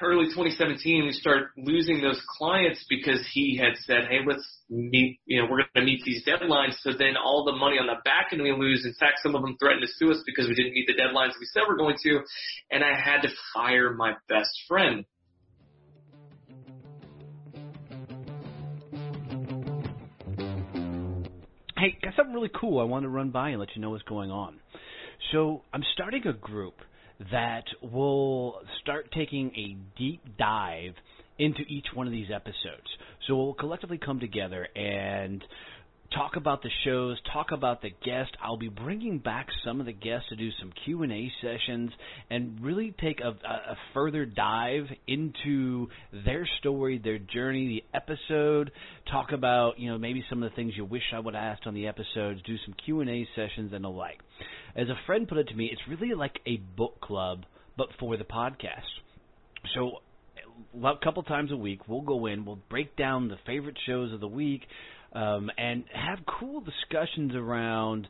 early 2017, we start losing those clients because he had said, hey, let's meet, we're going to meet these deadlines. So then all the money on the back end we lose. In fact, some of them threatened to sue us because we didn't meet the deadlines we said we're going to. And I had to fire my best friend. Hey, got something really cool I want to run by and let you know what's going on. So I'm starting a group that will start taking a deep dive into each one of these episodes. So we'll collectively come together and talk about the shows, talk about the guests. I'll be bringing back some of the guests to do some Q&A sessions and really take a further dive into their story, their journey, the episode, talk about, maybe some of the things you wish I would have asked on the episodes, do some Q&A sessions and the like. As a friend put it to me, it's really like a book club, but for the podcast. So a couple times a week, we'll go in, we'll break down the favorite shows of the week, and have cool discussions around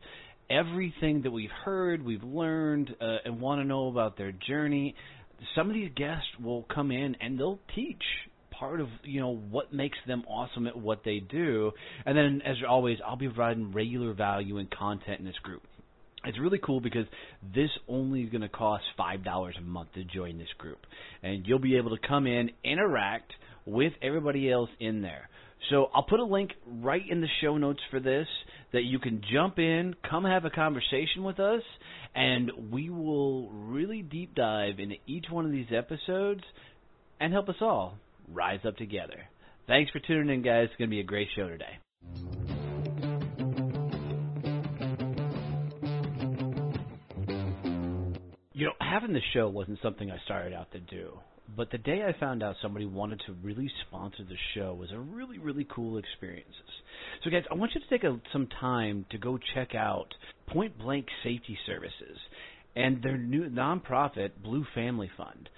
everything that we've heard, we've learned, and want to know about their journey. Some of these guests will come in and they'll teach part of, what makes them awesome at what they do. And then, as always, I'll be providing regular value and content in this group. It's really cool because this only is going to cost $5 a month to join this group. And you'll be able to come in, interact with everybody else in there. So I'll put a link right in the show notes for this that you can jump in, come have a conversation with us, and we will really deep dive into each one of these episodes and help us all rise up together. Thanks for tuning in, guys. It's going to be a great show today. Having the show wasn't something I started out to do. But the day I found out somebody wanted to really sponsor the show was a really, really cool experience. So, guys, I want you to take some time to go check out Point Blank Safety Services and their new nonprofit, Blue Family Fund.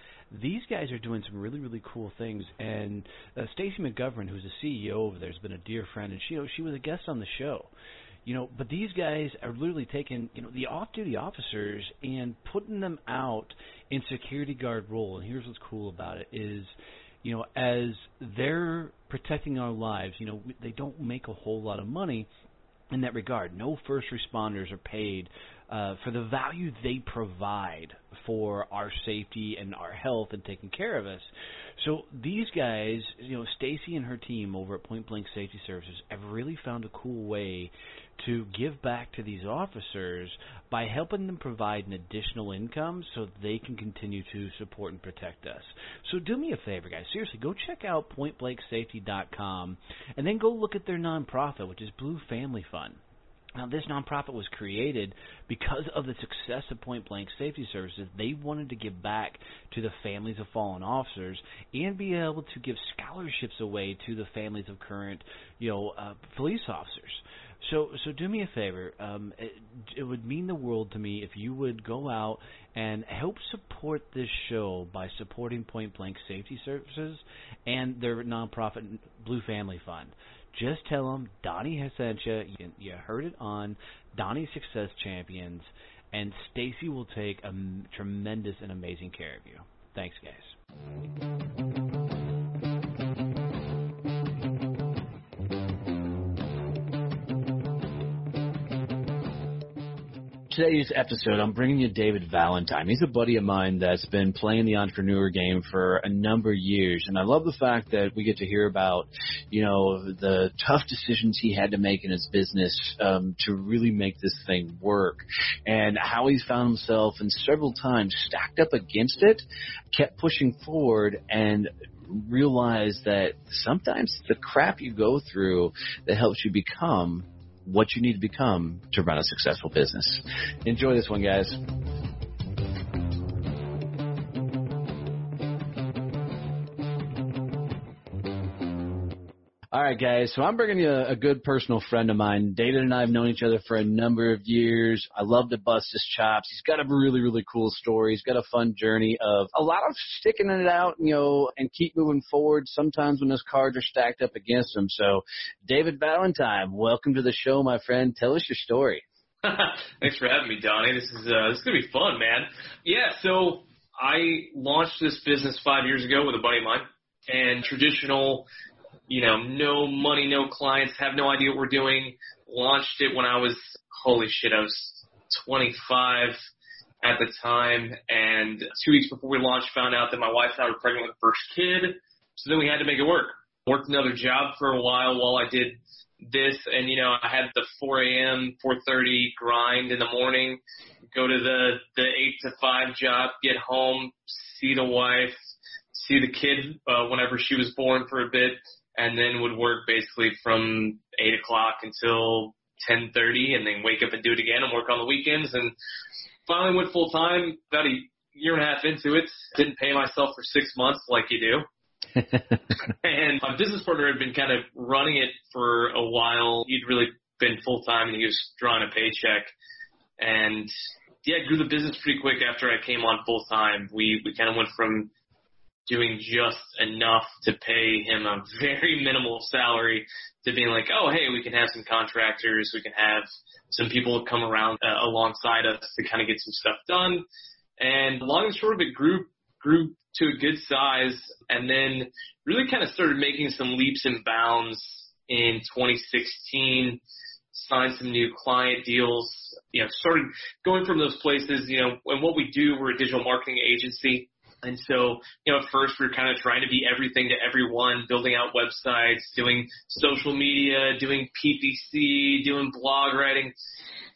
These guys are doing some really, really cool things. And Stacy McGovern, who's the CEO over there, has been a dear friend, and she was a guest on the show. But these guys are literally taking, the off-duty officers and putting them out in security guard role. And here's what's cool about it is, as they're protecting our lives, they don't make a whole lot of money in that regard. No first responders are paid for the value they provide for our safety and our health and taking care of us. So these guys, Stacy and her team over at Point Blank Safety Services have really found a cool way to give back to these officers by helping them provide an additional income so they can continue to support and protect us. So do me a favor, guys. Seriously, go check out pointblanksafety.com and then go look at their nonprofit, which is Blue Family Fund. Now, this nonprofit was created because of the success of Point Blank Safety Services. They wanted to give back to the families of fallen officers and be able to give scholarships away to the families of current, police officers. So do me a favor. It would mean the world to me if you would go out and help support this show by supporting Point Blank Safety Services and their nonprofit Blue Family Fund. Just tell them Donnie has sent you. You heard it on Donnie Success Champions, and Stacy will take a tremendous and amazing care of you. Thanks, guys. Today's episode, I'm bringing you David Valentine. He's a buddy of mine that's been playing the entrepreneur game for a number of years, and I love the fact that we get to hear about, the tough decisions he had to make in his business to really make this thing work, and how he's found himself and several times stacked up against it, kept pushing forward, and realized that sometimes the crap you go through that helps you become what you need to become to run a successful business. Enjoy this one, guys. All right, guys, so I'm bringing you a good personal friend of mine. David and I have known each other for a number of years. I love to bust his chops. He's got a really, really cool story. He's got a fun journey of a lot of sticking it out, and keep moving forward sometimes when those cards are stacked up against him. So, David Valentine, welcome to the show, my friend. Tell us your story. Thanks for having me, Donnie. This is going to be fun, man. Yeah, so I launched this business 5 years ago with a buddy of mine, and traditional, no money, no clients, have no idea what we're doing. Launched it when I was 25 at the time, and 2 weeks before we launched, found out that my wife and I were pregnant with the first kid, so then we had to make it work. Worked another job for a while I did this, and I had the 4 a.m., 4:30 grind in the morning, go to the 8 to 5 job, get home, see the wife, see the kid whenever she was born for a bit, and then would work basically from 8 o'clock until 10:30, and then wake up and do it again and work on the weekends. And finally went full time about a year and a half into it. Didn't pay myself for 6 months like you do. And my business partner had been kind of running it for a while. He'd really been full time and he was drawing a paycheck. And grew the business pretty quick after I came on full time. We kind of went from doing just enough to pay him a very minimal salary to being like, oh, hey, we can have some contractors, we can have some people come around alongside us to kind of get some stuff done. And long and short of it, grew to a good size, and then really kind of started making some leaps and bounds in 2016, signed some new client deals, started going from those places, and what we do, we're a digital marketing agency. And so, at first we were kind of trying to be everything to everyone, building out websites, doing social media, doing PPC, doing blog writing,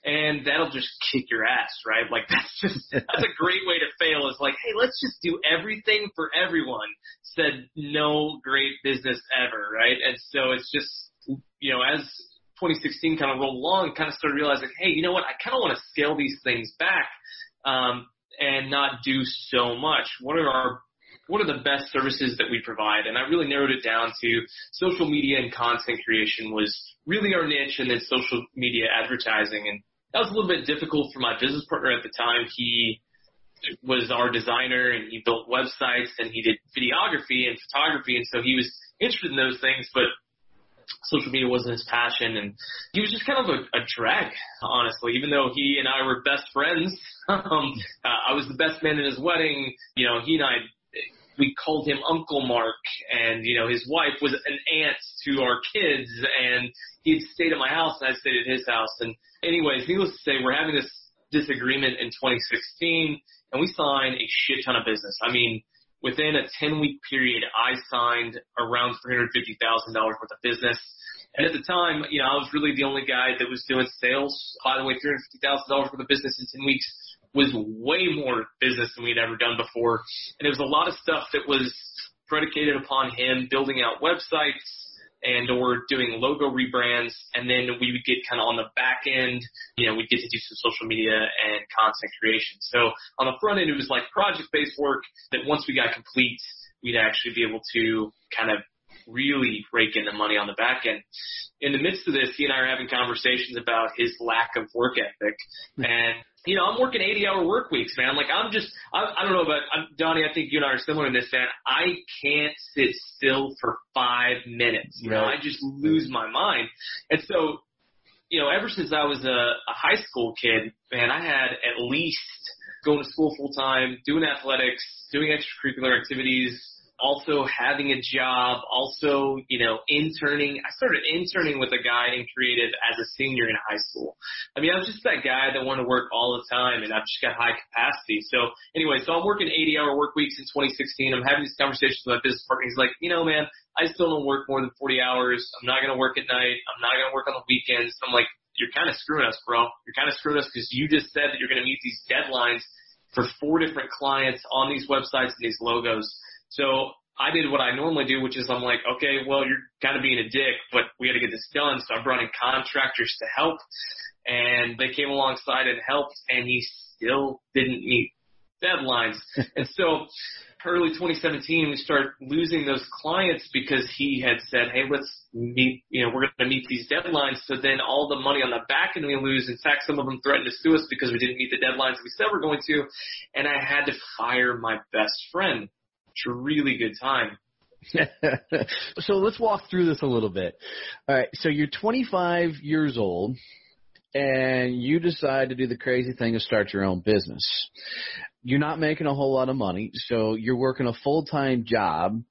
and that'll just kick your ass, right? Like that's a great way to fail, is like, hey, let's just do everything for everyone. Said no great business ever, right? And so it's just, as 2016 kind of rolled along, kind of started realizing, hey, you know what? I kind of want to scale these things back, and not do so much. What are the best services that we provide? And I really narrowed it down to social media and content creation was really our niche, and then social media advertising. And that was a little bit difficult for my business partner at the time. He was our designer, and he built websites, and he did videography and photography, and so he was interested in those things, but social media wasn't his passion, and he was just kind of a drag, honestly. Even though he and I were best friends, I was the best man in his wedding. He and I, we called him Uncle Mark, and his wife was an aunt to our kids, and he'd stayed at my house and I stayed at his house. And anyways, needless to say, we're having this disagreement in 2016, and we signed a shit ton of business. I mean, within a 10-week period, I signed around $350,000 worth of business. And at the time, I was really the only guy that was doing sales. By the way, $350,000 worth of business in 10 weeks was way more business than we'd ever done before. And there was a lot of stuff that was predicated upon him building out websites and or doing logo rebrands. And then we would get kind of on the back end, we'd get to do some social media and content creation. So on the front end, it was like project-based work that once we got complete, we'd actually be able to kind of really rake in the money on the back end. In the midst of this, he and I are having conversations about his lack of work ethic. And I'm working 80-hour work weeks, man. Like I don't know about Donnie. I think you and I are similar in this, man. I can't sit still for 5 minutes. I just lose my mind. And so, ever since I was a high school kid, man, I had at least going to school full time, doing athletics, doing extracurricular activities, also having a job, also, interning. I started interning with a guy in creative as a senior in high school. I mean, I was just that guy that wanted to work all the time, and I've just got high capacity. So anyway, I'm working 80-hour work weeks in 2016. I'm having these conversations with my business partner. He's like, man, I still don't work more than 40 hours. I'm not going to work at night. I'm not going to work on the weekends. I'm like, you're kind of screwing us, bro. You're kind of screwing us because you just said that you're going to meet these deadlines for 4 different clients on these websites and these logos. So I did what I normally do, which is I'm like, okay, well, you're kind of being a dick, but we got to get this done. So I brought in contractors to help, and they came alongside and helped, and he still didn't meet deadlines. And so early 2017, we start losing those clients because he had said, hey, let's meet, we're going to meet these deadlines. So then all the money on the back end we lose. In fact, some of them threatened to sue us because we didn't meet the deadlines we said we're going to. And I had to fire my best friend. It's a really good time. So let's walk through this a little bit. All right. So you're 25 years old, and you decide to do the crazy thing to start your own business. you're not making a whole lot of money, so you're working a full-time job,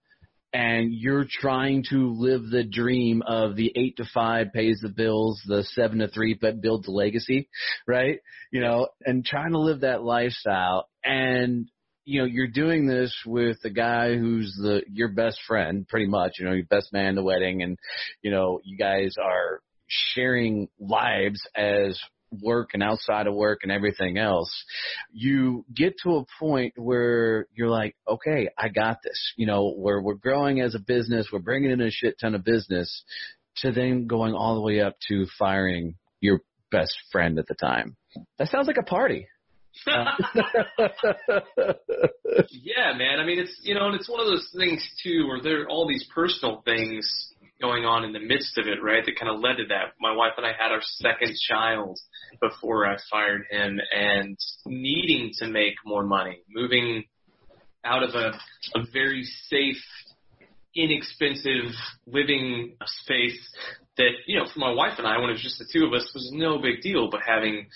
and you're trying to live the dream of the 8 to 5 pays the bills, the 7 to 3 but builds a legacy, right? And trying to live that lifestyle. And, you're doing this with the guy who's your best friend, pretty much, your best man at the wedding. And, you guys are sharing lives as work and outside of work and everything else. You get to a point where you're like, okay, I got this. We're growing as a business. We're bringing in a shit ton of business, to then going all the way up to firing your best friend at the time. That sounds like a party. Yeah, man. I mean, it's, and it's one of those things too, where there are all these personal things going on in the midst of it, right? That kind of led to that. My wife and I had our second child before I fired him, and needing to make more money, moving out of a very safe, inexpensive living space that, for my wife and I, when it was just the two of us, was no big deal, but having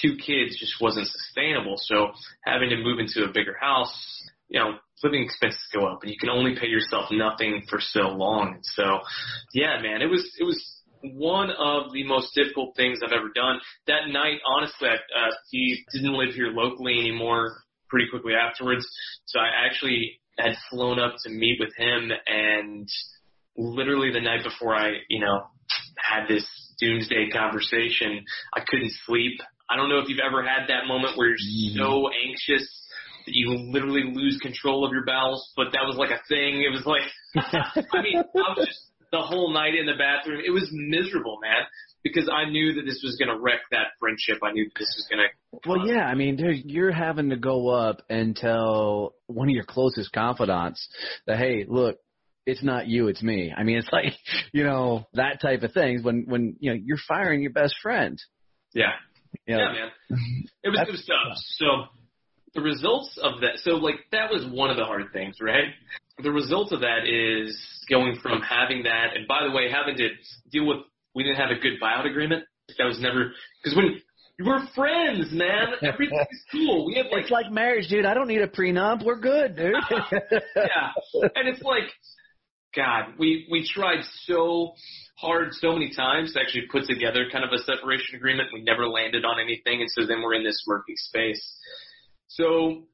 2 kids just wasn't sustainable. So having to move into a bigger house, living expenses go up, and you can only pay yourself nothing for so long. And so, yeah, man, it was one of the most difficult things I've ever done. That night, honestly, he didn't live here locally anymore pretty quickly afterwards. So I actually had flown up to meet with him, and literally the night before I, had this doomsday conversation, I couldn't sleep. I don't know if you've ever had that moment where you're so anxious that you literally lose control of your bowels, but that was like a thing. It was like, I was just the whole night in the bathroom. It was miserable, man, because I knew that this was going to wreck that friendship. I knew that this was going to. Well, yeah, dude, you're having to go up and tell one of your closest confidants that, hey, look, it's not you, it's me. It's like, that type of thing when you're firing your best friend. Yeah. Yeah, man. It was tough. So the results of that, that was one of the hard things, right? The result of that is going from having that, and by the way, having to deal with, we didn't have a good buyout agreement. That was never, because when we're friends, man, everything's cool. We have it's like marriage, dude. I don't need a prenup. We're good, dude. Yeah. And it's like, God, we tried so hard so many times to actually put together kind of a separation agreement. We never landed on anything, and so then we're in this murky space. So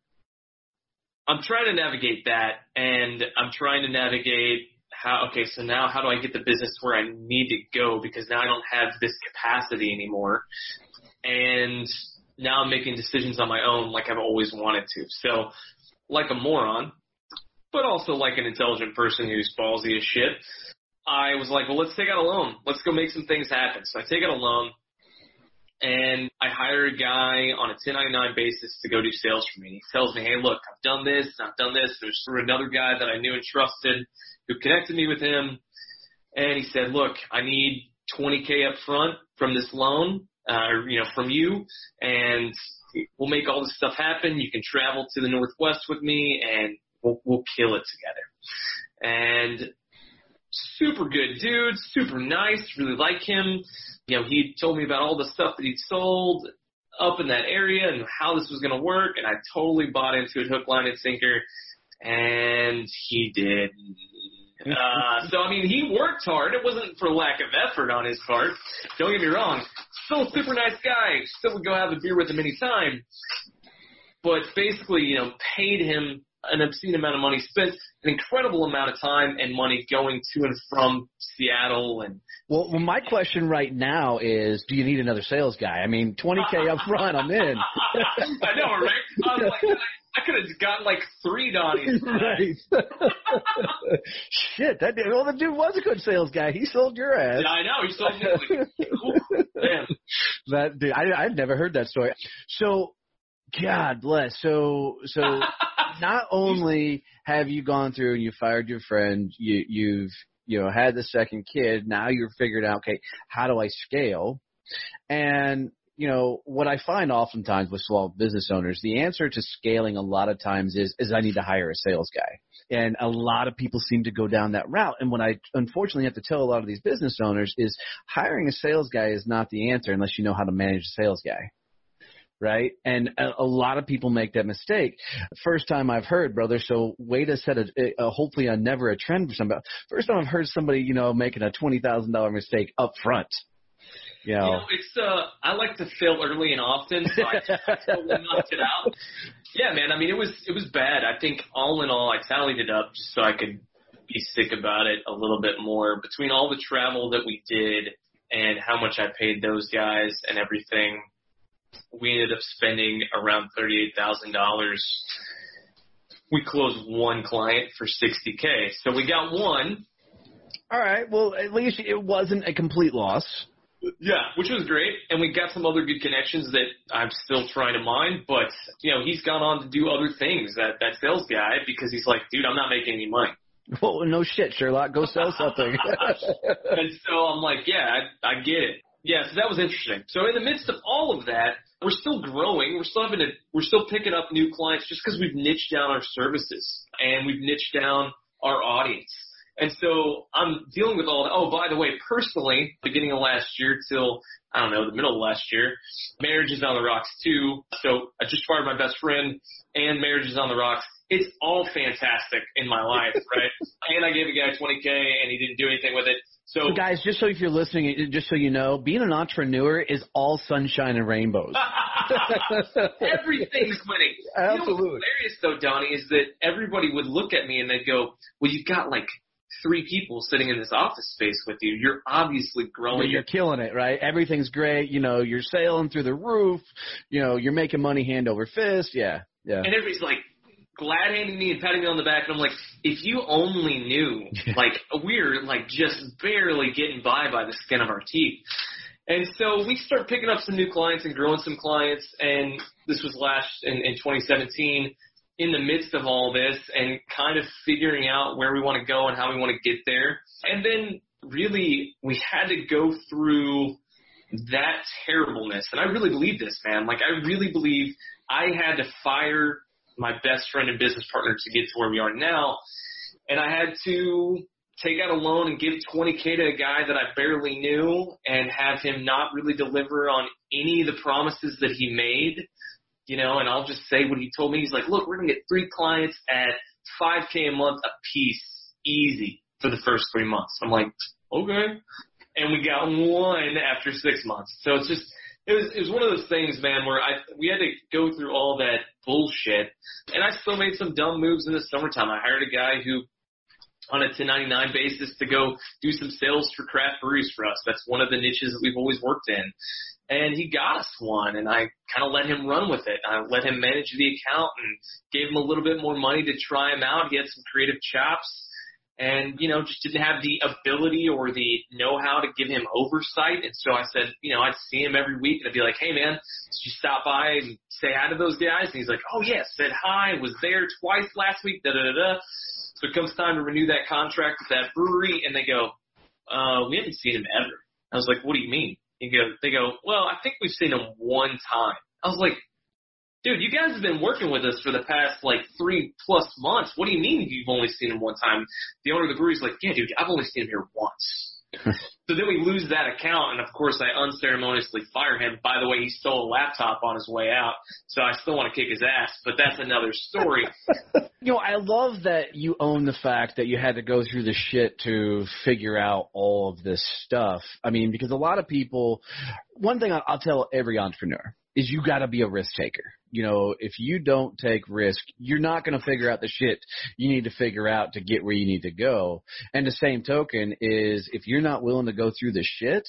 I'm trying to navigate that, and I'm trying to navigate so now how do I get the business where I need to go, because now I don't have this capacity anymore, and now I'm making decisions on my own like I've always wanted to. So like a moron, but also like an intelligent person who's ballsy as shit, I was like, well, let's take out a loan. Let's go make some things happen. So I take out a loan, and I hire a guy on a 1099 basis to go do sales for me. He tells me, hey, look, I've done this. There's another guy that I knew and trusted who connected me with him. And he said, look, I need $20K up front from this loan, from you, and we'll make all this stuff happen. You can travel to the Northwest with me, and we'll kill it together. And super good dude, super nice, really like him. He told me about all the stuff that he'd sold up in that area and how this was going to work, and I totally bought into it, hook, line, and sinker, and he did. He worked hard. It wasn't for lack of effort on his part. Don't get me wrong. Still a super nice guy. Still would go have a beer with him anytime. But basically, paid him an obscene amount of money, spent an incredible amount of time and money going to and from Seattle. And well, my question right now is, do you need another sales guy? $20K up front, I'm in. I know, right? I was like, I could have gotten like 3 Donnies. Right. Shit, the dude was a good sales guy. He sold your ass. Yeah, I know. He sold me. Man. That dude, I've never heard that story. So, God bless. So not only have you gone through and you fired your friend, you've had the second kid. Now you're figured out, okay, how do I scale? And what I find oftentimes with small business owners, the answer to scaling a lot of times is I need to hire a sales guy. And a lot of people seem to go down that route. And what I unfortunately have to tell a lot of these business owners is hiring a sales guy is not the answer unless you know how to manage a sales guy. right? And a lot of people make that mistake. First time I've heard, brother, so way to set hopefully never a trend for somebody. First time I've heard somebody, making a $20,000 mistake up front. It's I like to fail early and often, so I totally knocked it out. Yeah, man. I mean, it was bad. I think all in all, I tallied it up just so I could be sick about it a little bit more. Between all the travel that we did and how much I paid those guys and everything, we ended up spending around $38,000. We closed one client for $60K. So we got one. All right. Well, at least it wasn't a complete loss. Yeah, which was great. And we got some other good connections that I'm still trying to mine. But, he's gone on to do other things, that sales guy, because he's like, dude, I'm not making any money. Well, no shit, Sherlock. Go sell something. And so I'm like, yeah, I get it. Yeah, so that was interesting. So in the midst of all of that, we're still growing. We're still picking up new clients just because we've niched down our services and we've niched down our audience. And so I'm dealing with all that. Oh, by the way, personally, beginning of last year till, I don't know, the middle of last year, marriage is on the rocks too. So I just fired my best friend and marriage is on the rocks. It's all fantastic in my life, right? And I gave a guy $20K and he didn't do anything with it. So guys, just so if you're listening, just so you know, being an entrepreneur is all sunshine and rainbows. Everything's winning. Absolutely. What's hilarious, though, Donnie, is that everybody would look at me and they'd go, well, you've got like 3 people sitting in this office space with you. You're obviously growing. You're killing it, right? Everything's great. You're sailing through the roof. You're making money hand over fist. Yeah. And everybody's like, glad-handing me and patting me on the back, and I'm like, if you only knew, like, we're, like, just barely getting by the skin of our teeth. And so we start picking up some new clients and growing some clients, and this was in 2017, in the midst of all this, and kind of figuring out where we want to go and how we want to get there. And then, really, we had to go through that terribleness. And I really believe this, man. Like, I really believe I had to fire my best friend and business partner to get to where we are now. And I had to take out a loan and give $20K to a guy that I barely knew and have him not really deliver on any of the promises that he made, and I'll just say what he told me. He's like, look, we're going to get 3 clients at $5K a month a piece, easy, for the first 3 months. I'm like, okay. And we got one after 6 months. So it's just, it was one of those things, man, where we had to go through all that bullshit, and I still made some dumb moves in the summertime. I hired a guy who, on a 1099 basis, to go do some sales for craft breweries for us. That's one of the niches that we've always worked in. And he got us one, and I kind of let him run with it. I let him manage the account and gave him a little bit more money to try him out. He had some creative chops. And, just didn't have the ability or the know-how to give him oversight. And so I said, I'd see him every week, and I'd be like, hey, man, did you stop by and say hi to those guys? And he's like, oh, yeah, said hi, was there twice last week, da-da-da-da. So it comes time to renew that contract with that brewery, and they go, we haven't seen him ever. I was like, what do you mean? They go, well, I think we've seen him one time. I was like, dude, you guys have been working with us for the past, 3+ months. What do you mean you've only seen him one time? The owner of the brewery's like, yeah, dude, I've only seen him here once. So then we lose that account, and, of course, I unceremoniously fire him. By the way, he stole a laptop on his way out, so I still want to kick his ass, but that's another story. I love that you own the fact that you had to go through the shit to figure out all of this stuff. I mean, because a lot of people – one thing I'll tell every entrepreneur is you got to be a risk taker. If you don't take risk, you're not going to figure out the shit you need to figure out to get where you need to go. And the same token is if you're not willing to go through the shit,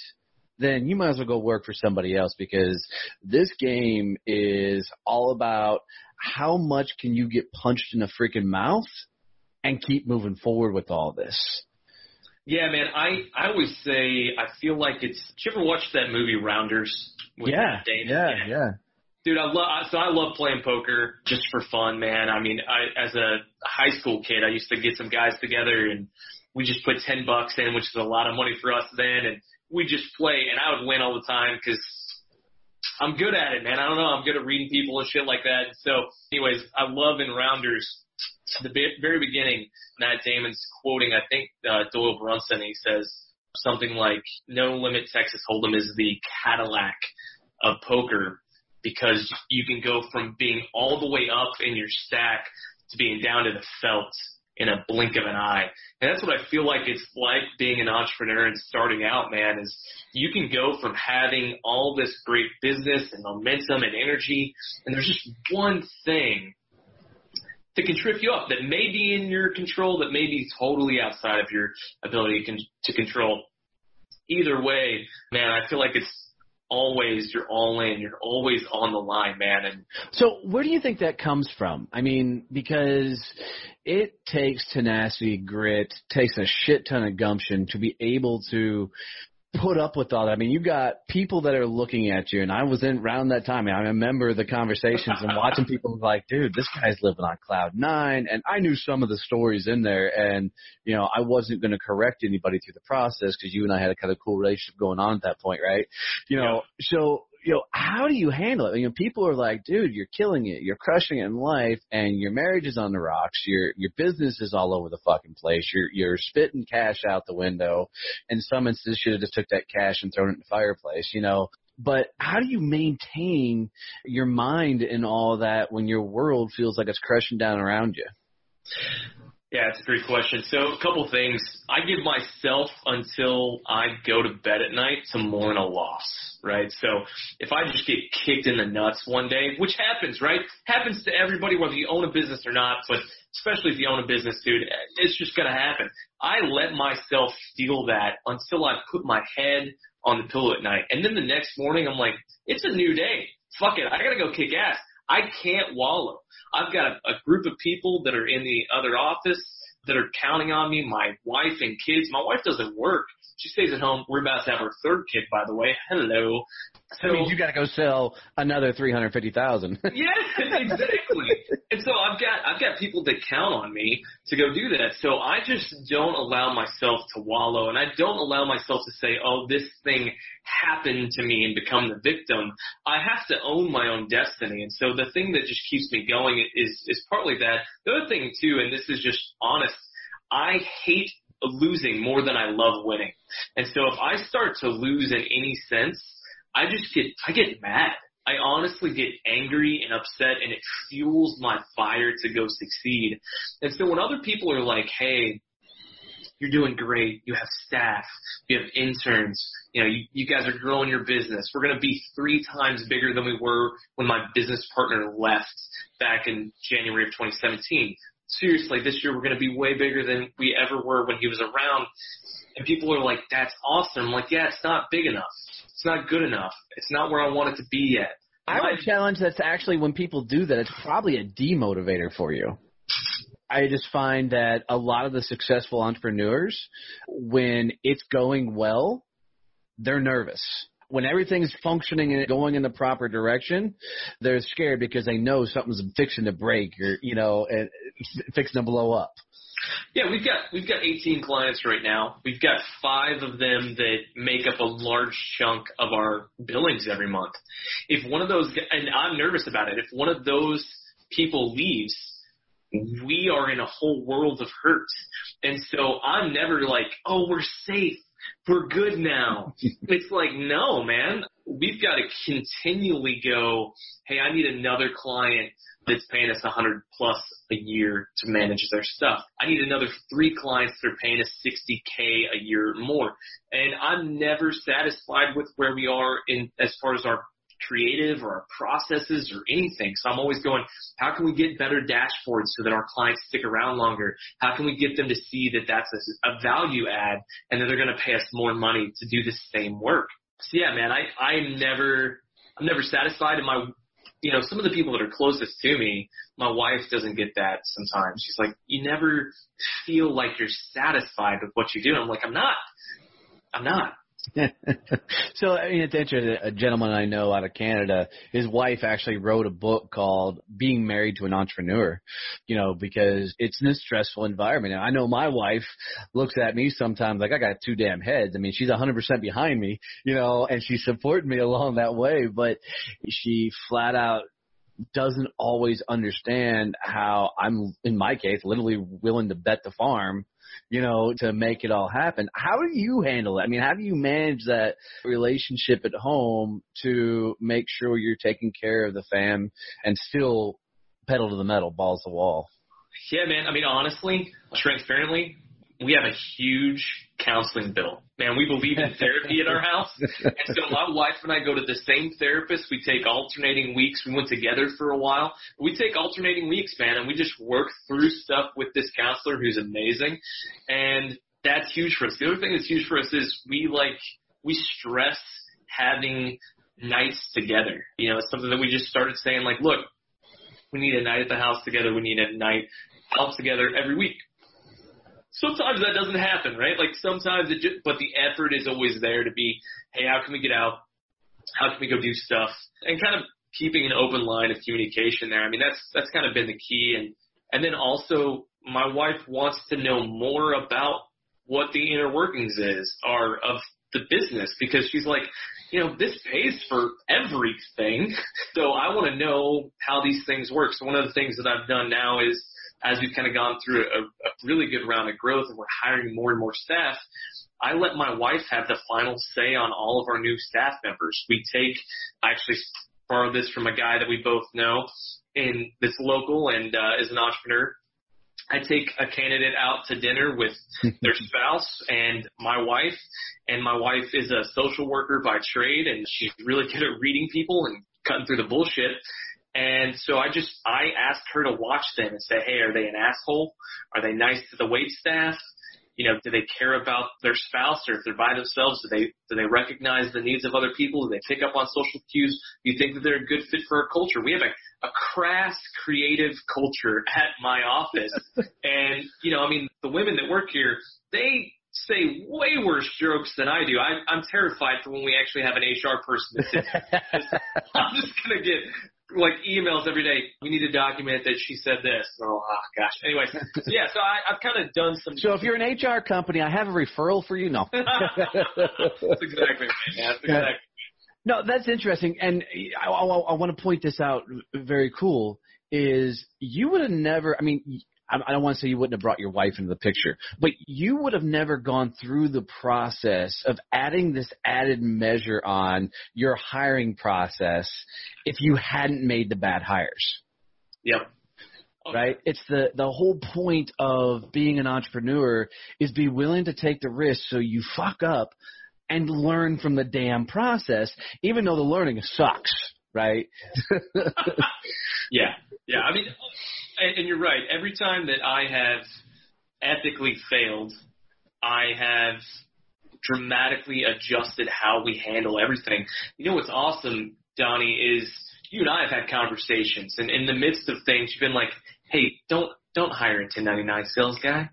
then you might as well go work for somebody else, because this game is all about how much can you get punched in the freaking mouth and keep moving forward with all this. Yeah, man, I always say I feel like it's – did you ever watch that movie Rounders? Yeah. Dude, I love playing poker just for fun, man. I mean, as a high school kid, I used to get some guys together and we just put $10 in, which is a lot of money for us then, and we just play, and I would win all the time because I'm good at it, man. I don't know. I'm good at reading people and shit like that. So, anyways, I love in Rounders, the very beginning, Matt Damon's quoting, I think, Doyle Brunson. He says something like, no limit Texas Hold'em is the Cadillac of poker. because you can go from being all the way up in your stack to being down to the felt in a blink of an eye. And that's what I feel like it's like being an entrepreneur and starting out, man, is you can go from having all this great business and momentum and energy, and there's just one thing that can trip you up that may be in your control, that may be totally outside of your ability to control. Either way, man, I feel like it's always, you're all in, you're always on the line, man. And so where do you think that comes from? I mean, because it takes tenacity, grit, takes a shit ton of gumption to be able to put up with all that. I mean, you got people that are looking at you, and I was in around that time. I remember the conversations and watching people like, dude, this guy's living on cloud nine. And I knew some of the stories in there, and, you know, I wasn't going to correct anybody through the process because you and I had a kind of cool relationship going on at that point, right? You know, so, you know, how do you handle it? You know, people are like, dude, you're killing it. You're crushing it in life, and your marriage is on the rocks. Your business is all over the fucking place. You're spitting cash out the window. In some instances, you should have just took that cash and thrown it in the fireplace, you know. But how do you maintain your mind in all that when your world feels like it's crushing down around you? Yeah, it's a great question. So a couple things. I give myself until I go to bed at night to mourn a loss, right? So if I just get kicked in the nuts one day, which happens, right? Happens to everybody, whether you own a business or not, but especially if you own a business, dude, it's just going to happen. I let myself feel that until I put my head on the pillow at night. And then the next morning, I'm like, it's a new day. Fuck it. I got to go kick ass. I can't wallow. I've got a group of people that are in the other office that are counting on me, my wife and kids. My wife doesn't work. She stays at home. We're about to have our third kid, by the way. Hello. So, that means you got to go sell another $350,000. Yeah, exactly. And so I've got people that count on me to go do that. So I just don't allow myself to wallow, and I don't allow myself to say, oh, this thing happened to me and become the victim. I have to own my own destiny. And so the thing that just keeps me going is partly that. The other thing, too, and this is just honest, I hate losing more than I love winning. And so if I start to lose in any sense, I get mad. I honestly get angry and upset, and it fuels my fire to go succeed. And so when other people are like, hey, you're doing great, you have staff, you have interns, you know, you guys are growing your business. We're going to be 3 times bigger than we were when my business partner left back in January of 2017. Seriously, this year we're going to be way bigger than we ever were when he was around. And people are like, that's awesome. I'm like, yeah, it's not big enough. It's not good enough. It's not where I want it to be yet. I would challenge that's actually when people do that, it's probably a demotivator for you. I just find that a lot of the successful entrepreneurs, when it's going well, they're nervous. When everything's functioning and going in the proper direction, they're scared because they know something's fixing to break or, you know, fixing to blow up. Yeah, we've got 18 clients right now. We've got 5 of them that make up a large chunk of our billings every month. If one of those, and I'm nervous about it, if one of those people leaves, we are in a whole world of hurt. And so I'm never like, oh, we're safe. We're good now. It's like, no, man. We've got to continually go, hey, I need another client that's paying us $100+ a year to manage their stuff. I need another 3 clients that are paying us $60K a year or more. And I'm never satisfied with where we are in as far as our creative or our processes or anything. So I'm always going, how can we get better dashboards so that our clients stick around longer? How can we get them to see that that's a value add and that they're going to pay us more money to do the same work? So yeah, man, I'm never satisfied. And you know, some of the people that are closest to me, my wife doesn't get that sometimes. She's like, you never feel like you're satisfied with what you do. And I'm like, I'm not. So, I mean, it's interesting. A gentleman I know out of Canada, his wife actually wrote a book called Being Married to an Entrepreneur, you know, because it's in a stressful environment. And I know my wife looks at me sometimes like I got 2 damn heads. I mean, she's 100% behind me, you know, and she's supporting me along that way, but she flat out doesn't always understand how I'm, in my case, literally willing to bet the farm, to make it all happen. How do you handle it? I mean, how do you manage that relationship at home to make sure you're taking care of the fam and still pedal to the metal, balls to the wall? Yeah, man. I mean, honestly, transparently, we have a huge counseling bill. Man, we believe in therapy at our house. And so my wife and I go to the same therapist. We take alternating weeks. We went together for a while. We take alternating weeks, man, and we just work through stuff with this counselor who's amazing. And that's huge for us. The other thing that's huge for us is we stress having nights together. It's something that we just started saying, like, look, we need a night at the house together. We need a night out together every week. Sometimes that doesn't happen, right? Like sometimes but the effort is always there to be, hey, how can we get out? How can we go do stuff? And kind of keeping an open line of communication there. I mean, that's kind of been the key. And then also my wife wants to know more about what the inner workings are of the business, because she's like, this pays for everything. So I want to know how these things work. So one of the things that I've done now is, as we've kind of gone through a really good round of growth and we're hiring more and more staff, I let my wife have the final say on all of our new staff members. I actually borrowed this from a guy that we both know that's local and is an entrepreneur. I take a candidate out to dinner with their spouse and my wife is a social worker by trade, and she's really good at reading people and cutting through the bullshit. And so I asked her to watch them and say, hey, are they an asshole? Are they nice to the wait staff? Do they care about their spouse, or if they're by themselves, do they recognize the needs of other people? Do they pick up on social cues? Do you think that they're a good fit for our culture? We have a crass, creative culture at my office. And, the women that work here, they say way worse jokes than I do. I'm terrified for when we actually have an HR person that sits. I'm just going to get emails every day. We need to document that she said this. Oh gosh. Anyway, so I've kind of done some. So if you're an HR company, I have a referral for you. No. That's exactly right. Yeah, that's exactly. No, that's interesting, and I want to point this out. Very cool. Is you would have never. I mean, I don't want to say you wouldn't have brought your wife into the picture, but you would have never gone through the process of adding this added measure on your hiring process if you hadn't made the bad hires. Yep. Right? It's the whole point of being an entrepreneur is be willing to take the risk so you fuck up and learn from the damn process, even though the learning sucks, right? Yeah. I mean, and you're right. Every time that I have ethically failed, I have dramatically adjusted how we handle everything. What's awesome, Donnie, is you and I have had conversations, and in the midst of things, you've been like, hey, don't hire a 1099 sales guy.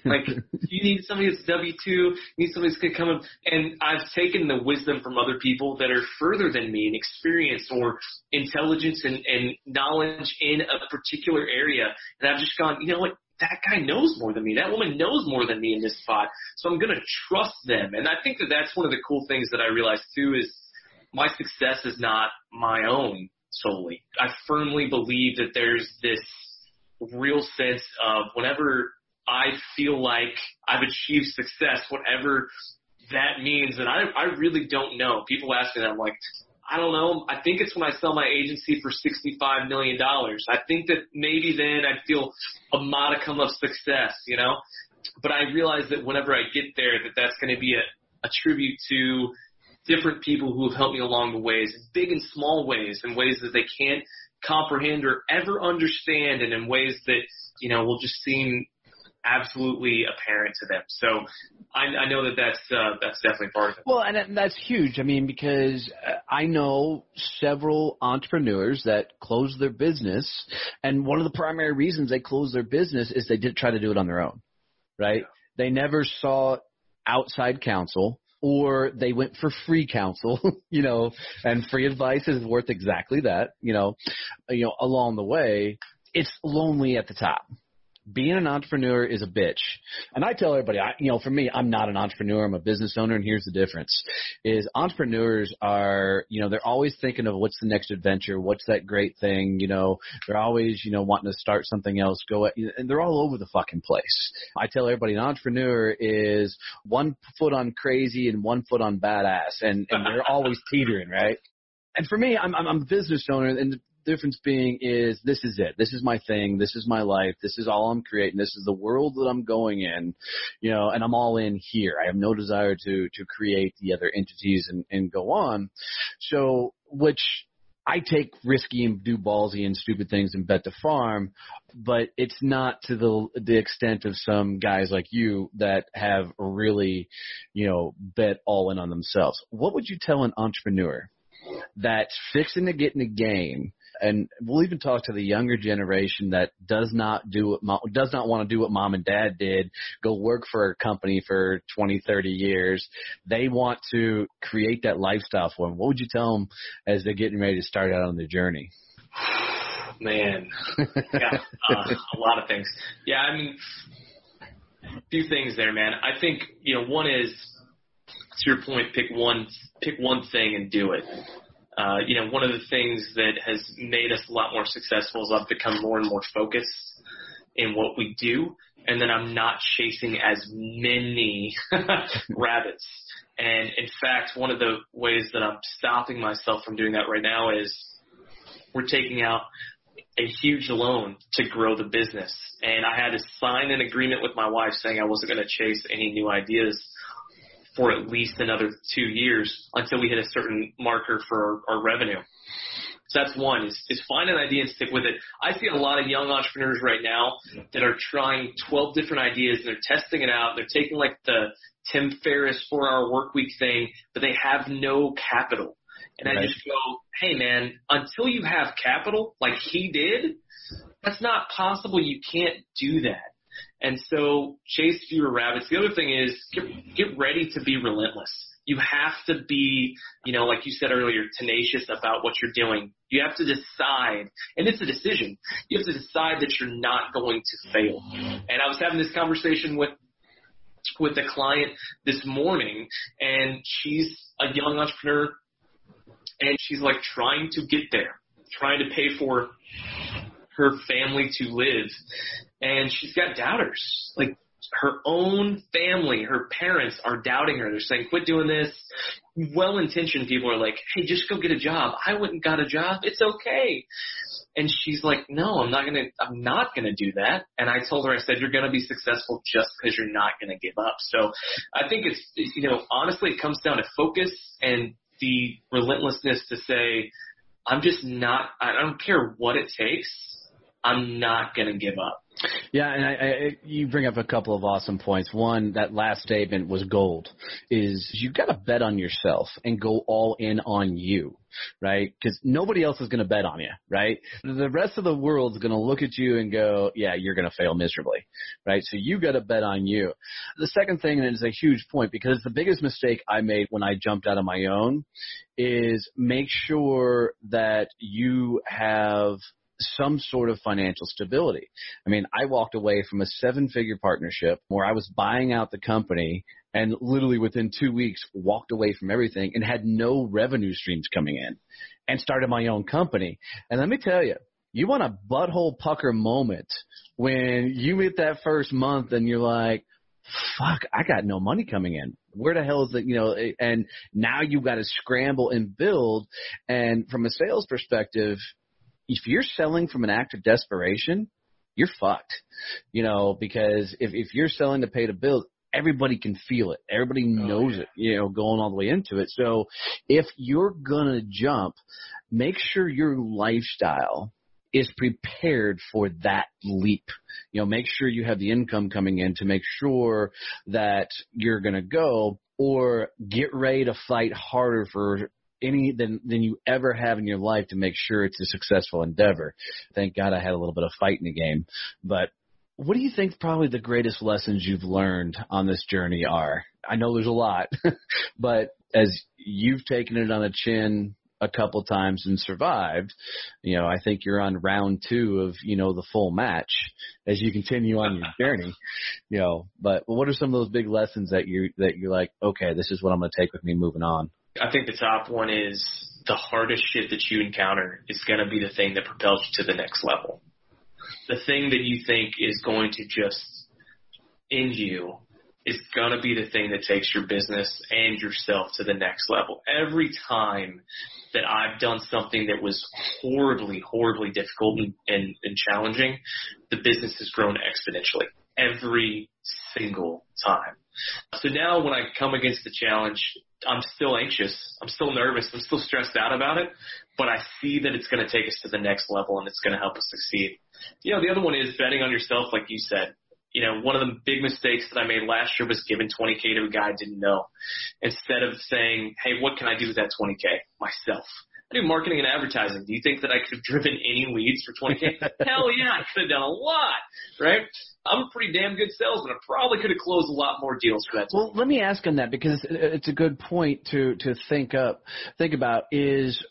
Like, you need somebody that's W-2, you need somebody that's going to come in. And I've taken the wisdom from other people that are further than me in experience or intelligence and knowledge in a particular area. And I've just gone, you know what, that guy knows more than me. That woman knows more than me in this spot. So I'm going to trust them. And I think that that's one of the cool things that I realized, too, is my success is not my own solely. I firmly believe that there's this real sense of whenever I feel like I've achieved success, whatever that means. And I really don't know. People ask me that. I'm like, I don't know. I think it's when I sell my agency for $65 million. I think that maybe then I'd feel a modicum of success, But I realize that whenever I get there, that's going to be a tribute to different people who have helped me along the ways, big and small ways, in ways that they can't comprehend or ever understand, and in ways that, will just seem absolutely apparent to them. So I know that's definitely part of it. Well, and that's huge. I mean, because I know several entrepreneurs that closed their business, and one of the primary reasons they closed their business is they did try to do it on their own, right? Yeah. They never sought outside counsel, or they went for free counsel, and free advice is worth exactly that, along the way. It's lonely at the top. being an entrepreneur is a bitch. And I tell everybody, for me, I'm not an entrepreneur. I'm a business owner. And here's the difference is entrepreneurs are, they're always thinking of what's the next adventure. What's that great thing? They're always, wanting to start something else, and they're all over the fucking place. I tell everybody an entrepreneur is 1 foot on crazy and 1 foot on badass. And they're always teetering, right? And for me, I'm a business owner, and the difference being is this is it. This is my thing. This is my life. This is all I'm creating. This is the world that I'm going in, and I'm all in here. I have no desire to create the other entities and go on. So, which I take risky and do ballsy and stupid things and bet the farm, but it's not to the extent of some guys like you that have really, bet all in on themselves. What would you tell an entrepreneur that's fixing to get in the game? And we'll even talk to the younger generation that does not want to do what mom and dad did, go work for a company for 20, 30 years. They want to create that lifestyle for them. What would you tell them as they're getting ready to start out on their journey? Man, yeah, a lot of things. Yeah, I mean, a few things there, man. I think, one is, to your point, pick one thing and do it. One of the things that has made us a lot more successful is I've become more and more focused in what we do, and then I'm not chasing as many rabbits. And in fact, one of the ways that I'm stopping myself from doing that right now is we're taking out a huge loan to grow the business. And I had to sign an agreement with my wife saying I wasn't going to chase any new ideas for at least another 2 years until we hit a certain marker for our revenue. So that's one, is find an idea and stick with it. I see a lot of young entrepreneurs right now that are trying 12 different ideas, and they're testing it out. They're taking like the Tim Ferriss 4-hour work week thing, but they have no capital. And right. I just go, hey man, until you have capital like he did, that's not possible. You can't do that. And so chase fewer rabbits. The other thing is get ready to be relentless. You have to be, like you said earlier, tenacious about what you're doing. You have to decide, and it's a decision. You have to decide that you're not going to fail. And I was having this conversation with a client this morning, and she's a young entrepreneur, and she's like trying to get there, trying to pay for her family to live. And she's got doubters. Like her own family, her parents are doubting her. They're saying, quit doing this. Well-intentioned people are like, hey, just go get a job. I wouldn't got a job. It's okay. And she's like, no, I'm not going to do that. And I told her, I said, you're going to be successful just because you're not going to give up. So I think it's, honestly, it comes down to focus and the relentlessness to say, I don't care what it takes. I'm not going to give up. Yeah, and you bring up a couple of awesome points. One, that last statement was gold, is you've got to bet on yourself and go all in on you, right? Because nobody else is going to bet on you, right? The rest of the world's going to look at you and go, yeah, you're going to fail miserably, right? So you got to bet on you. The second thing, and it's a huge point, because the biggest mistake I made when I jumped out on my own is make sure that you have some sort of financial stability. I mean, I walked away from a 7-figure partnership where I was buying out the company and literally within 2 weeks walked away from everything and had no revenue streams coming in and started my own company. And let me tell you, you want a butthole pucker moment when you hit that first month and you're like, fuck, I got no money coming in. Where the hell is it, and now you got to scramble and build. And from a sales perspective, if you're selling from an act of desperation, you're fucked, because if you're selling to pay the bills, everybody can feel it. Everybody knows it, going all the way into it. So if you're going to jump, make sure your lifestyle is prepared for that leap. Make sure you have the income coming in to make sure that you're going to go, or get ready to fight harder for any than you ever have in your life to make sure it's a successful endeavor. Thank God I had a little bit of fight in the game. But what do you think probably the greatest lessons you've learned on this journey are? I know there's a lot, but as you've taken it on the chin a couple times and survived. I think you're on round 2 of, the full match as you continue on your journey, but what are some of those big lessons that you're like, okay, this is what I'm going to take with me moving on? I think the top one is the hardest shit that you encounter is going to be the thing that propels you to the next level. The thing that you think is going to just end you is going to be the thing that takes your business and yourself to the next level. Every time that I've done something that was horribly, horribly difficult and challenging, the business has grown exponentially every single time. So now when I come against the challenge, I'm still anxious. I'm still nervous. I'm still stressed out about it, but I see that it's going to take us to the next level and it's going to help us succeed. The other one is betting on yourself, like you said. One of the big mistakes that I made last year was giving $20K to a guy I didn't know. Instead of saying, hey, what can I do with that $20K? Myself. I do marketing and advertising. Do you think that I could have driven any leads for $20K? Hell yeah, I could have done a lot, right? I'm a pretty damn good salesman. I probably could have closed a lot more deals for that. Well, let me ask on that because it's a good point to think about is,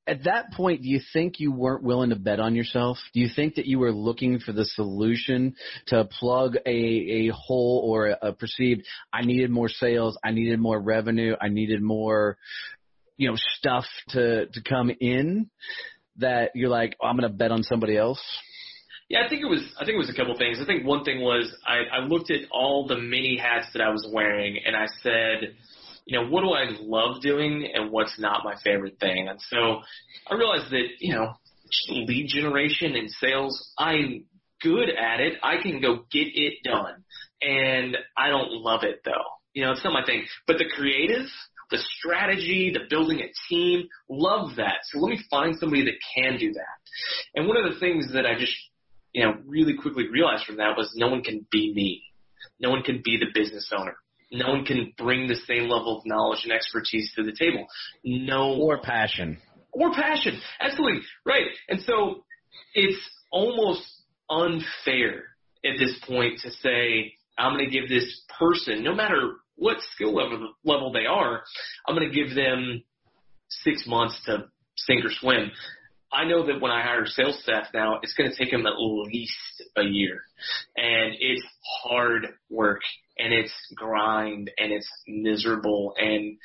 at that point, do you think you weren't willing to bet on yourself? Do you think that you were looking for the solution to plug a hole or a perceived, I needed more sales, I needed more revenue, I needed more, stuff to come in, that you're like, I'm going to bet on somebody else? Yeah, I think it was a couple things. I think one thing was I looked at all the many hats that I was wearing and I said, what do I love doing and what's not my favorite thing? And so I realized that, lead generation and sales, I'm good at it. I can go get it done. And I don't love it though. It's not my thing. But the creative, the strategy, the building a team, love that. So let me find somebody that can do that. And one of the things that I just, really quickly realized from that was no one can be me. No one can be the business owner. No one can bring the same level of knowledge and expertise to the table. Or passion. Absolutely. Right. And so it's almost unfair at this point to say, I'm going to give this person, no matter what skill level they are, I'm going to give them 6 months to sink or swim. I know that when I hire sales staff now, it's going to take them at least a year. And it's hard work, and it's grind, and it's miserable, and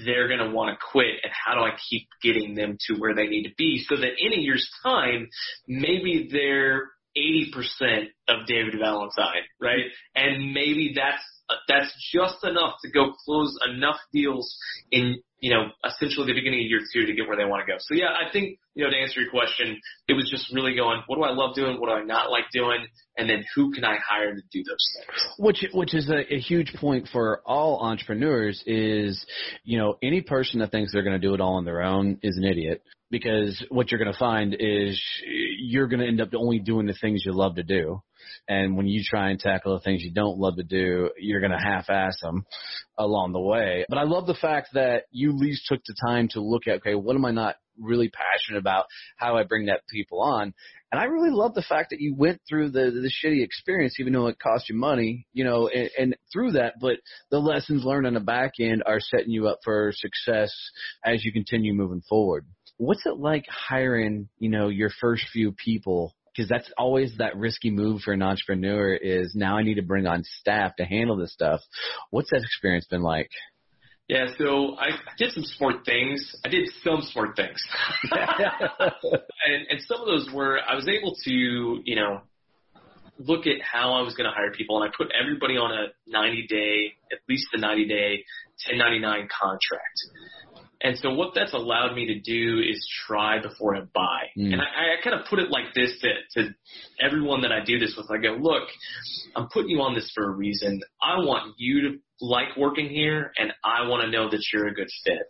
they're going to want to quit. And how do I keep getting them to where they need to be so that in a year's time, maybe they're 80% of David Valentine, right? And maybe that's just enough to go close enough deals in, essentially the beginning of year 2 to get where they want to go. So yeah, I think, to answer your question, it was just really going, what do I love doing? What do I not like doing? And then who can I hire to do those things? Which is a huge point for all entrepreneurs is, any person that thinks they're going to do it all on their own is an idiot, because what you're going to find is you're going to end up only doing the things you love to do. And when you try and tackle the things you don't love to do, you're going to half-ass them along the way. But I love the fact that you at least took the time to look at, okay, what am I not really passionate about? How do I bring that people on? And I really love the fact that you went through the shitty experience, even though it cost you money, and through that, but the lessons learned on the back end are setting you up for success as you continue moving forward. What's it like hiring, your first few people? Because that's always that risky move for an entrepreneur is now I need to bring on staff to handle this stuff. What's that experience been like? Yeah, so I did some smart things. And some of those were I was able to, look at how I was going to hire people, and I put everybody on a 90-day, at least a 90-day 1099 contract. And so what that's allowed me to do is try before I buy. And I kind of put it like this to everyone that I do this with. I go, look, I'm putting you on this for a reason. I want you to like working here, and I want to know that you're a good fit.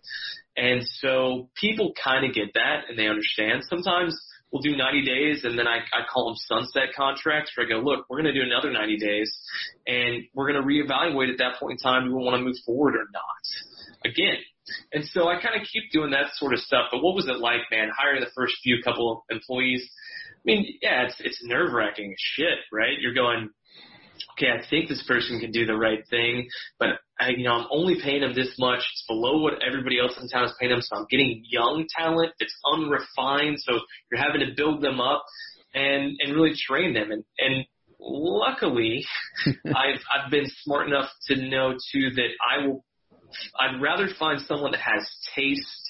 And so people kind of get that, and they understand. Sometimes we'll do 90 days, and then I call them sunset contracts, where I go, look, we're going to do another 90 days, and we're going to reevaluate at that point in time do we want to move forward or not again. And so I kind of keep doing that sort of stuff. But what was it like, man, hiring the first few couple of employees? I mean, yeah, it's nerve-wracking as shit, right? You're going, okay, I think this person can do the right thing, but I'm only paying them this much. It's below what everybody else in town is paying them. So I'm getting young talent that's unrefined. So you're having to build them up and really train them. And luckily, I've been smart enough to know too that I'd rather find someone that has taste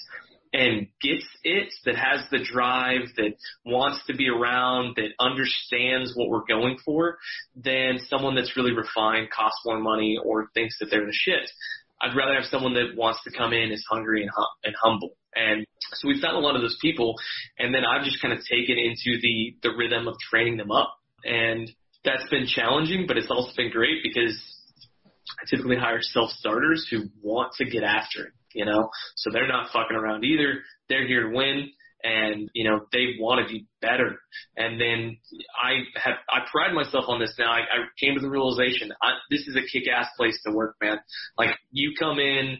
and gets it, that has the drive, that wants to be around, that understands what we're going for, than someone that's really refined, costs more money, or thinks that they're the shit. I'd rather have someone that wants to come in, is hungry and humble. And so we've found a lot of those people, and then I've just kind of taken into the rhythm of training them up. And that's been challenging, but it's also been great because I typically hire self-starters who want to get after it. So they're not fucking around either. They're here to win, and, they want to be better. And then I pride myself on this now. I came to the realization, this is a kick-ass place to work, man. Like, you come in,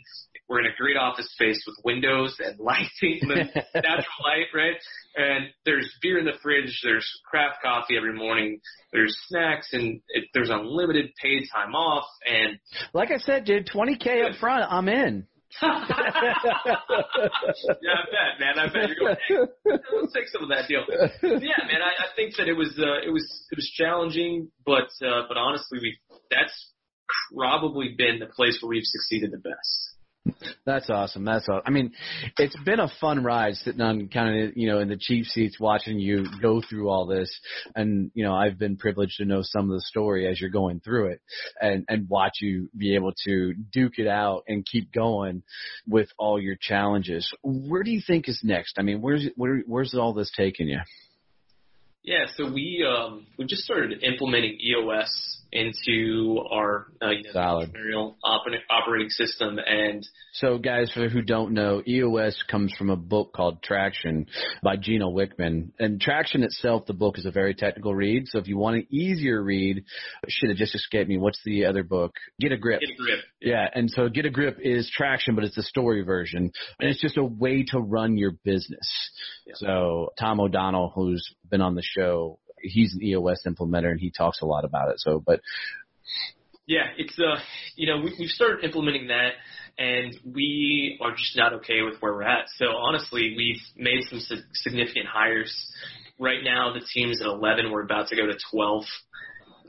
we're in a great office space with windows and lighting, and natural light, right? And there's beer in the fridge. There's craft coffee every morning. There's snacks, and there's unlimited paid time off. And like I said, dude, $20K up front, I'm in. Yeah, I bet, man. I bet you're going, hey, let's take some of that deal. Yeah, man. I think that it was challenging, but honestly, that's probably been the place where we've succeeded the best. That's awesome. I mean, it's been a fun ride sitting on kind of, in the cheap seats watching you go through all this. And, I've been privileged to know some of the story as you're going through it and watch you be able to duke it out and keep going with all your challenges. Where do you think is next? I mean, where's all this taking you? Yeah, so we just started implementing EOS into our entrepreneurial operating system. And so, guys, for who don't know, EOS comes from a book called Traction by Gino Wickman. And Traction itself, the book, is a very technical read. So if you want an easier read, shit, it just escaped me. What's the other book? Get a Grip. Get a Grip. Yeah, and so Get a Grip is Traction, but it's the story version. And it's just a way to run your business. Yeah. So Tom O'Donnell, who's been on the show, he's an EOS implementer, and he talks a lot about it. So, but yeah, it's we've started implementing that, and we are just not okay with where we're at. So honestly, we've made some significant hires. Right now, the team's at 11. We're about to go to 12.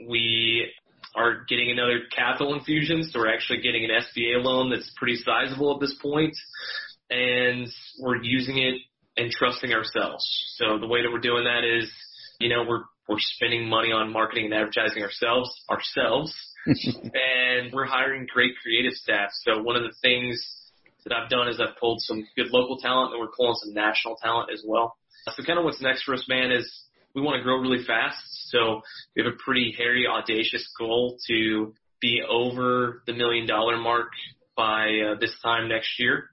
We are getting another capital infusion, so we're actually getting an SBA loan that's pretty sizable at this point, and we're using it and trusting ourselves. So the way that we're doing that is, we're spending money on marketing and advertising ourselves, and we're hiring great creative staff. So one of the things that I've done is I've pulled some good local talent, and we're pulling some national talent as well. So kind of what's next for us, man, is we want to grow really fast. So we have a pretty hairy, audacious goal to be over the $1 million mark by this time next year.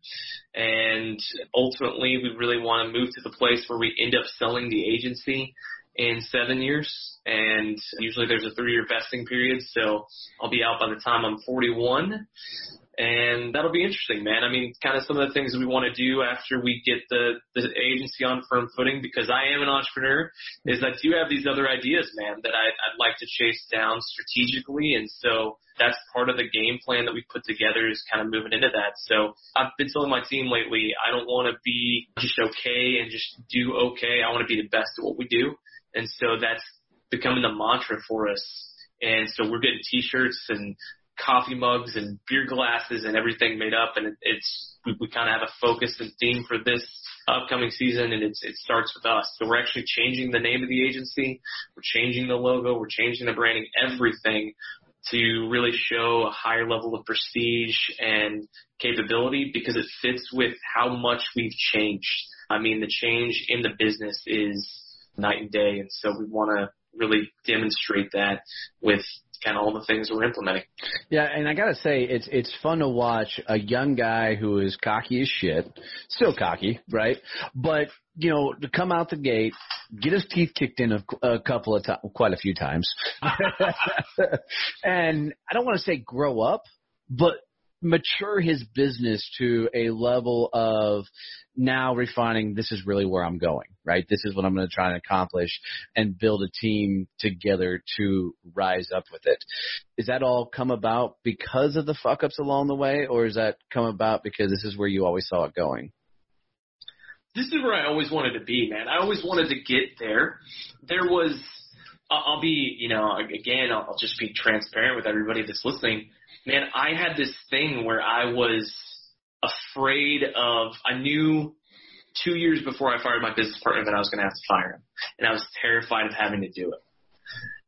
And ultimately, we really want to move to the place where we end up selling the agency in 7 years. And usually there's a 3-year vesting period. So I'll be out by the time I'm 41. And that'll be interesting, man. I mean, kind of some of the things that we want to do after we get the agency on firm footing, because I am an entrepreneur, is I do have these other ideas, man, that I'd like to chase down strategically. And so that's part of the game plan that we put together, is kind of moving into that. So I've been telling my team lately, I don't want to be just okay and just do okay. I want to be the best at what we do. And so that's becoming the mantra for us. And so we're getting T-shirts and coffee mugs and beer glasses and everything made up, and we kind of have a focus and theme for this upcoming season, and it starts with us. So we're actually changing the name of the agency, we're changing the logo, we're changing the branding, everything, to really show a higher level of prestige and capability, because it fits with how much we've changed. I mean, the change in the business is night and day, and so we want to really demonstrate that with kind of all the things we're implementing. Yeah, and I got to say, it's fun to watch a young guy who is cocky as shit, still cocky, right? But, to come out the gate, get his teeth kicked in a couple of times, quite a few times. And I don't want to say grow up, but mature his business to a level of now refining, this is really where I'm going, right? This is what I'm going to try and accomplish and build a team together to rise up with it. Is that all come about because of the fuck-ups along the way, or is that come about because this is where you always saw it going? This is where I always wanted to be, man. I always wanted to get there. There was, I'll be, again, I'll just be transparent with everybody that's listening. Man, I had this thing where I was afraid of, I knew 2 years before I fired my business partner that I was going to have to fire him. And I was terrified of having to do it.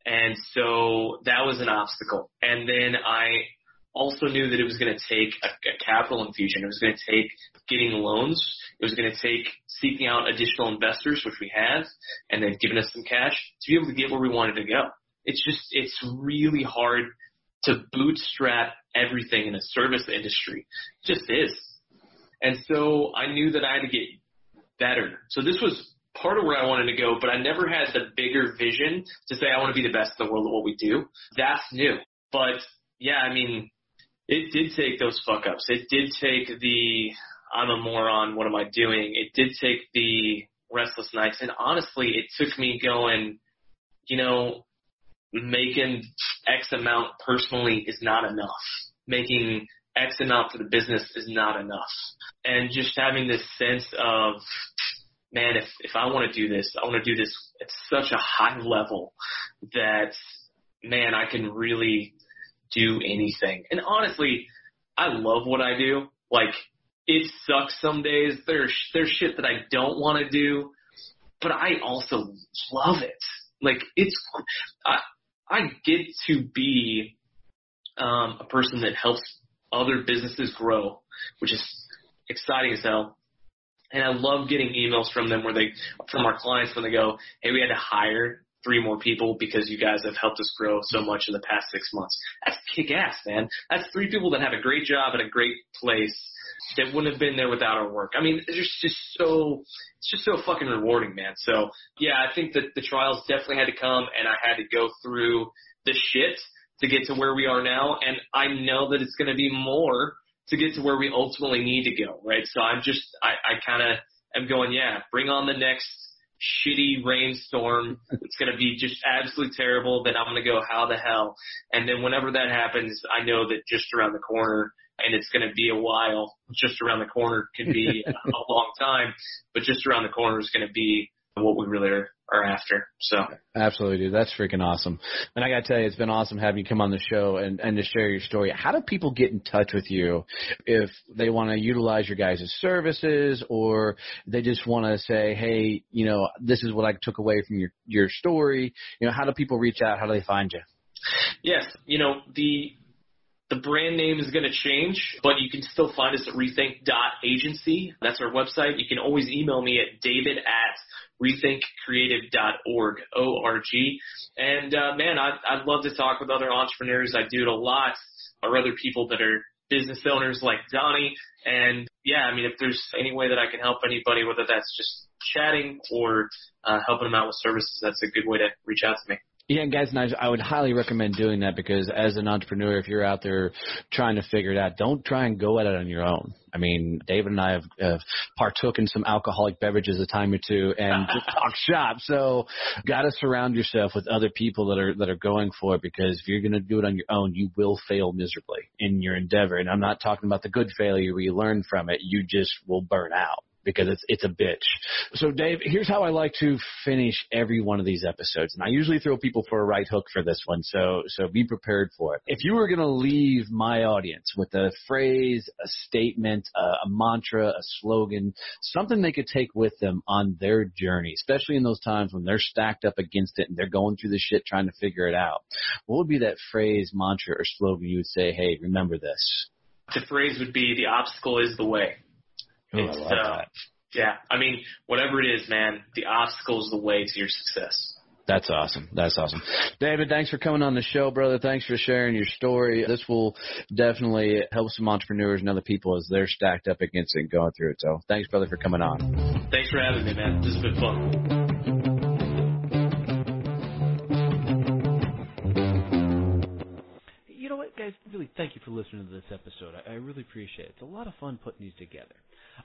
And so that was an obstacle. And then I also knew that it was going to take a capital infusion. It was going to take getting loans. It was going to take seeking out additional investors, which we have, and they've given us some cash to be able to get where we wanted to go. It's really hard to bootstrap everything in a service industry. It just is. And so I knew that I had to get better. So this was part of where I wanted to go, but I never had the bigger vision to say I want to be the best in the world at what we do. That's new. But, yeah, I mean, it did take those fuck-ups. It did take the I'm a moron, what am I doing? It did take the restless nights. And honestly, it took me going, making X amount personally is not enough. Making X amount for the business is not enough. And just having this sense of, man, if I want to do this, I want to do this at such a high level that, man, I can really do anything. And honestly, I love what I do. Like, it sucks some days. There's shit that I don't want to do, but I also love it. Like, I get to be a person that helps other businesses grow, which is exciting as hell. And I love getting emails from them from our clients when they go, hey, we had to hire 3 more people because you guys have helped us grow so much in the past 6 months. That's kick-ass, man. That's 3 people that have a great job at a great place that wouldn't have been there without our work. I mean, it's just so fucking rewarding, man. So, yeah, I think that the trials definitely had to come, and I had to go through the shit to get to where we are now, and I know that it's going to be more to get to where we ultimately need to go, right? So I kind of am going, yeah, bring on the next shitty rainstorm. It's going to be just absolutely terrible. Then I'm going to go, how the hell? And then whenever that happens, I know that just around the corner, and it's going to be a while, just around the corner can be a long time, but just around the corner is going to be what we really are after. So absolutely, dude. That's freaking awesome. And I got to tell you, it's been awesome having you come on the show and to share your story. How do people get in touch with you if they want to utilize your guys' services, or they just want to say, hey, this is what I took away from your story? How do people reach out? How do they find you? Yes. The brand name is going to change, but you can still find us at rethink.agency. That's our website. You can always email me at david@rethinkcreative.org, O-R-G. And, man, I'd love to talk with other entrepreneurs. I do it a lot, or other people that are business owners like Donnie. And, yeah, I mean, if there's any way that I can help anybody, whether that's just chatting or helping them out with services, that's a good way to reach out to me. Yeah, guys, and I would highly recommend doing that, because as an entrepreneur, if you're out there trying to figure it out, don't try and go at it on your own. I mean, David and I have partook in some alcoholic beverages a time or two and just talk shop. So got to surround yourself with other people that are going for it, because if you're going to do it on your own, you will fail miserably in your endeavor. And I'm not talking about the good failure where you learn from it. You just will burn out, because it's a bitch. So, Dave, here's how I like to finish every one of these episodes. And I usually throw people for a right hook for this one, so be prepared for it. If you were going to leave my audience with a phrase, a statement, a mantra, a slogan, something they could take with them on their journey, especially in those times when they're stacked up against it and they're going through the shit trying to figure it out, what would be that phrase, mantra, or slogan you would say, hey, remember this? The phrase would be, the obstacle is the way. Oh, I love that. Yeah, I mean, whatever it is, man, the obstacle is the way to your success. That's awesome. That's awesome. David, thanks for coming on the show, brother. Thanks for sharing your story. This will definitely help some entrepreneurs and other people as they're stacked up against it and going through it. So thanks, brother, for coming on. Thanks for having me, man. This has been fun. guys, really thank you for listening to this episode. I really appreciate it. It's a lot of fun putting these together.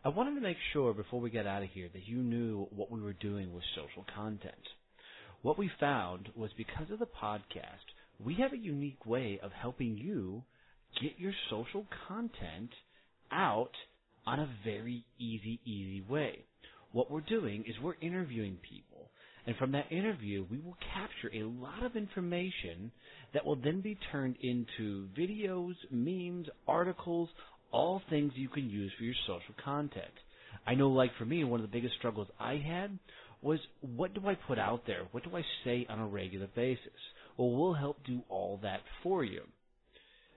I wanted to make sure before we get out of here that you knew what we were doing with social content. What we found was because of the podcast, we have a unique way of helping you get your social content out on a very easy way. What we're doing is we're interviewing people. And from that interview, we will capture a lot of information that will then be turned into videos, memes, articles, all things you can use for your social content. I know, like for me, one of the biggest struggles I had was, what do I put out there? What do I say on a regular basis? Well, we'll help do all that for you.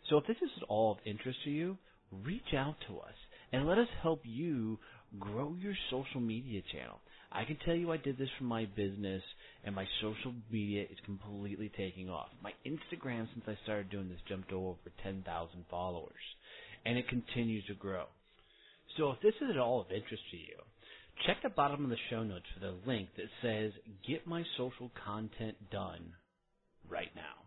So if this is at all of interest to you, reach out to us and let us help you grow your social media channel. I can tell you I did this for my business, and my social media is completely taking off. My Instagram, since I started doing this, jumped over 10,000 followers, and it continues to grow. So if this is at all of interest to you, check the bottom of the show notes for the link that says, Get My Social Content Done right now.